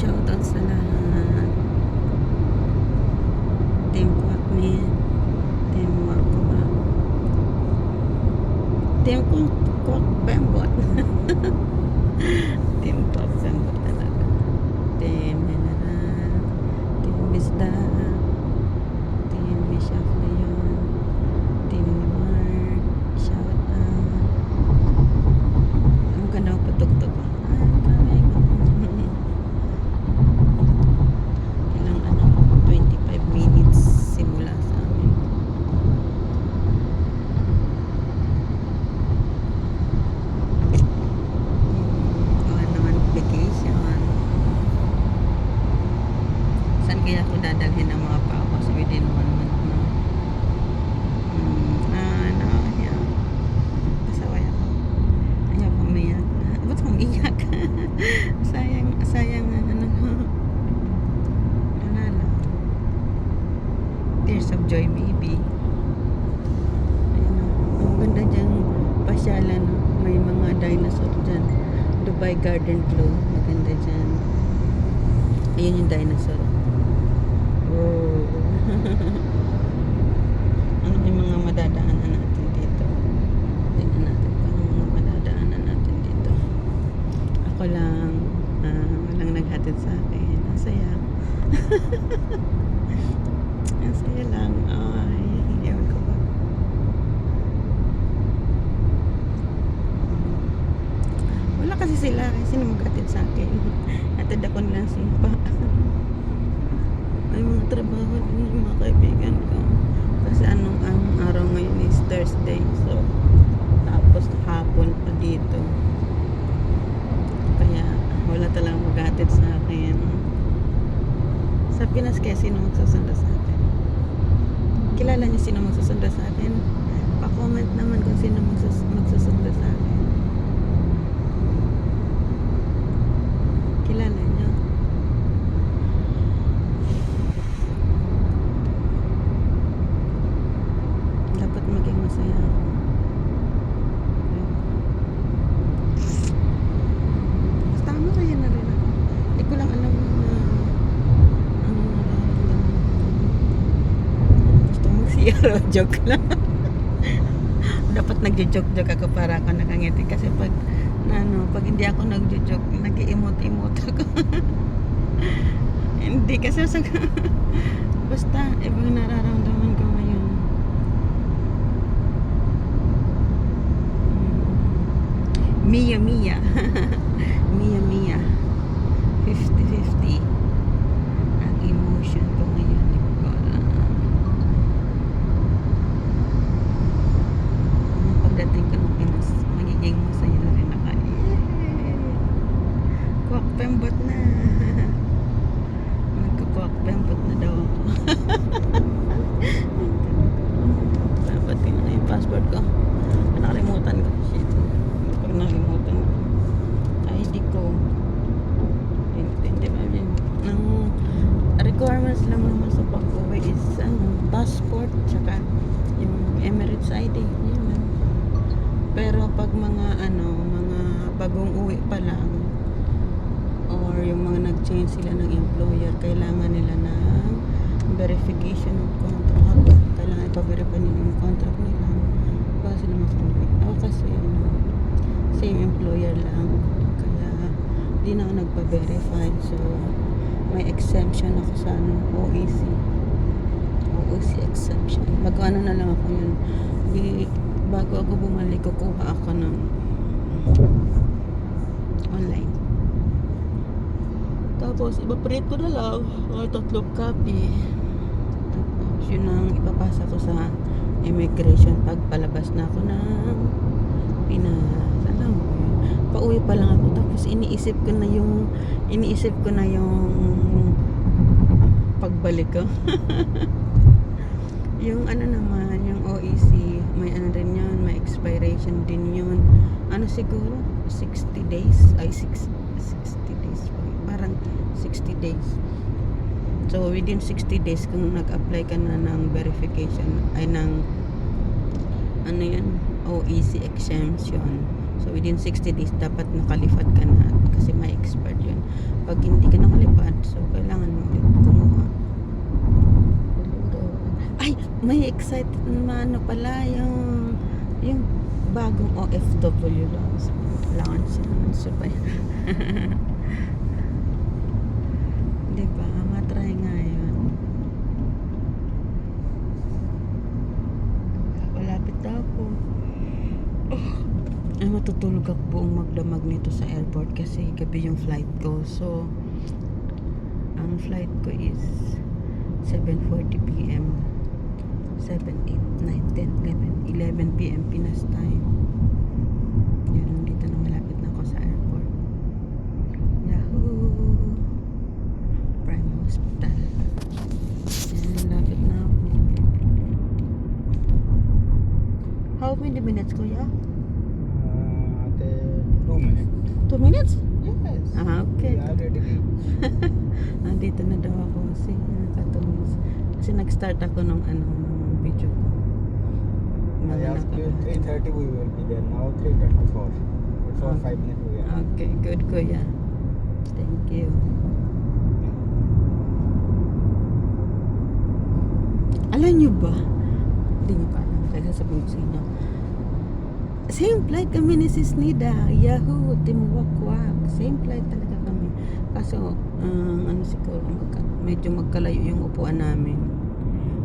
shoutout sa lahat. Team Kwakmin, Team Wakwa, Team Kwak Bembot. Team Kwak Bembot talaga. Team General, Team Bisda, Team Mishaf Leon, Team Mark, shoutout. Ang ganda ng patugtog. Ilang 25 minutes simula sa amin. Naman vacation. Saan kaya ako dadalhin ng mga pawas within 1 month na? Yeah. Kasaway ako. Ayaw ko umiyak. Ba't ko umiyak? sayang Tears of Joy maybe. Ayan, ang ganda dyan pasyalan, may mga dinosaur dyan. Dubai Garden Club, maganda dyan. Ayun yung dinosaur. Wow. Ano yung mga madadaanan natin dito? Tingnan natin kung ano mga madadaanan natin dito. Ako lang, walang naghatid sa akin. Ang saya. Ang saya lang. Ay, ewan ko ba. Wala kasi sila. Sino maghatid sa akin? Hatid ako nilang simpa. May mga trabaho din yung mga kaibigan ko. Kasi ang araw ngayon is Thursday. So, tapos hapon pa dito. Kaya, wala talagang maghatid sa akin. Sa Pinas kaya sino magsusunda sa akin? Kilala niyo sino magsusunda sa akin? Pa-comment naman kung sino magsusunda sa akin. Kilala niyo? Dapat maging masaya ako. Basta masaya na rin ako. Hindi ko lang alam joke lang. Dapat nagjo-joke ako para ako nakangiti kasi pag hindi ako nagjo-joke, nag-i-emote ako. Hindi kasi basta ibang nararamdaman ko ngayon. Mia Mia 50-50 ang emotion ko ngayon. Pagdating ko ng Pinas, magiging masaya na rin ako. Kwak Bembot na. Magkukwak Bembot na daw ako. Dapat tingnan na yung passport ko. Nakalimutan ko. Shit. Pag nakalimutan ko. ID ko. Hindi ba yun? Ang requirements lang naman sa pag-uwi is passport tsaka yung Emirates ID. Yun lang. Pero pag mga bagong uwi pa lang or yung mga nag-change sila ng employer, kailangan nila ng verification of contract. Kailangan ipa-verify nila yung contract nila para sila makauwi. Ako kasi same employer lang, kaya di na ako nagpa-verify. So may exemption ako sa OEC exemption. Mag-ano na lang ako yun. Bago ako bumalik, kukuha ako ng online. Tapos, ipaprint ko na lang mga 3 copy. Tapos, yun ang ipapasa ko sa immigration pag palabas na ako ng Pinas. Alam mo yun. Pauwi pa lang ako. Tapos, iniisip ko na yung pagbalik ko. Yung naman, yung OEC, may rin yun, may expiration din yun. Siguro 60 days, 60 days, parang 60 days. So within 60 days kung nag-apply ka na ng verification ay ng OEC exemption, so within 60 days dapat nakalifat ka na kasi may expired yun. Pag hindi ka nakalifat excited naman pala yung bagong OFW launch pa yan. Diba? Matry nga yun. Malapit na ako. Ay, matutulog ako buong magdamag nito sa airport kasi gabi yung flight ko. So, ang flight ko is 7:40 p.m. 7, 8, 9, 10, 11 11 p.m. Pinas time. Yun, dito na malapit na ako sa airport. Yahoo! Prime Hospital. Yan, malapit na ako. How many minutes, kuya? 2 minutes. 2 minutes? Yes. Ah, okay. We already reached. Nandito na daw ako kasi nakatumis. Kasi nag-start ako nung video ko. I asked you 3:30 we will be there. Now 3:24. Before 5 minutes we are. Okay, good kuya. Thank you. Alam nyo ba? Hindi nyo pa alam. Kaya sasabihin ko sa inyo. Same flight kami ni Sis Nida. Yahoo! Timuwakwak. Same flight talaga kami. Kaso, siguro, medyo magkalayo yung upuan namin.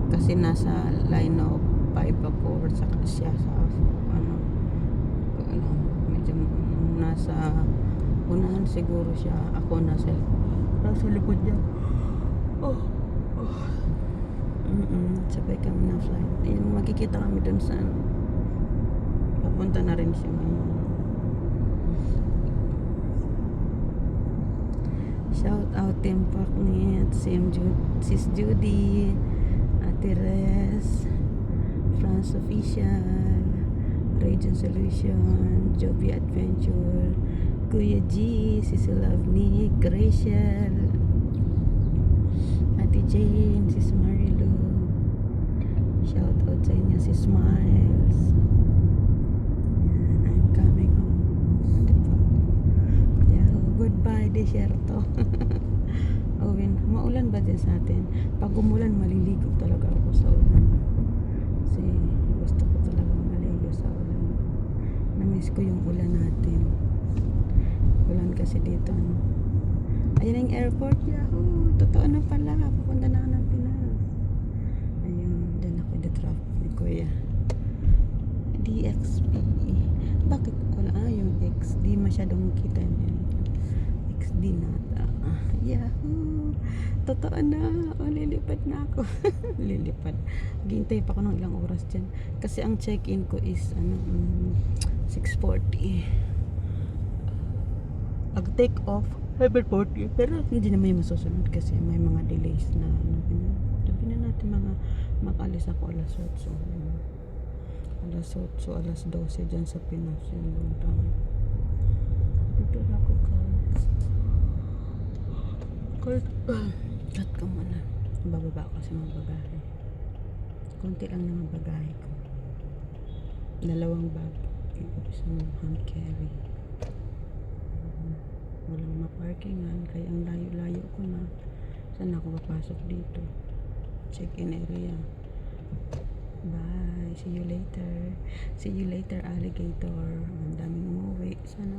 Kasi nasa line of 5 ako. Saka siya sa, medyo nasa unahan siguro siya. Ako nasa likod niya. Sabay kami na flight. Yung makikita kami dun sa papunta na rin siya ngayon. Shout out Team Paknit, Sis Judy, Ate Res, France Official, Radiant Solution, Joby Adventure, Kuya G, Sis Lovely, Rachel, Ate Jane, Sis Marilu. Shout out sa inyo, Sis Smiles. Yan, I'm coming home. Diba? Yahoo, goodbye, desierto. Maulan ba dyan sa atin? Pag umulan, maliligo talaga ako sa ulan. Kasi gusto ko talaga maligo sa ulan. Namiss ko yung ulan natin. Ulan kasi dito, Ayun ang airport, yahoo! Totoo na pala, pupunta na ako ng Pinas. Ayun, dyan ako i-drop ni Kuya. DXP. Bakit wala yung XD? Masyadong kita yun. XD nata. Yahoo! Totoo na. Lilipad na ako. Lilipad. Gintay pa ako ng ilang oras dyan. Kasi ang check-in ko is 6:40. Take off 7:40. Pero hindi na may masusunod kasi may mga delays na sabi na natin mga makalis ako alas 8. Alas 12 dyan sa Pinas yung buntang. Dito na ako cut ka muna. Bababa ko sa mga bagahe. Kunti lang ng bagahe ko. 2 bag. Isang hand carry. Walang maparkingan. Kaya ang layo-layo ko na. Saan ako papasok dito? Check-in area. Bye. See you later. See you later, alligator. Ang daming umuwi. Sana.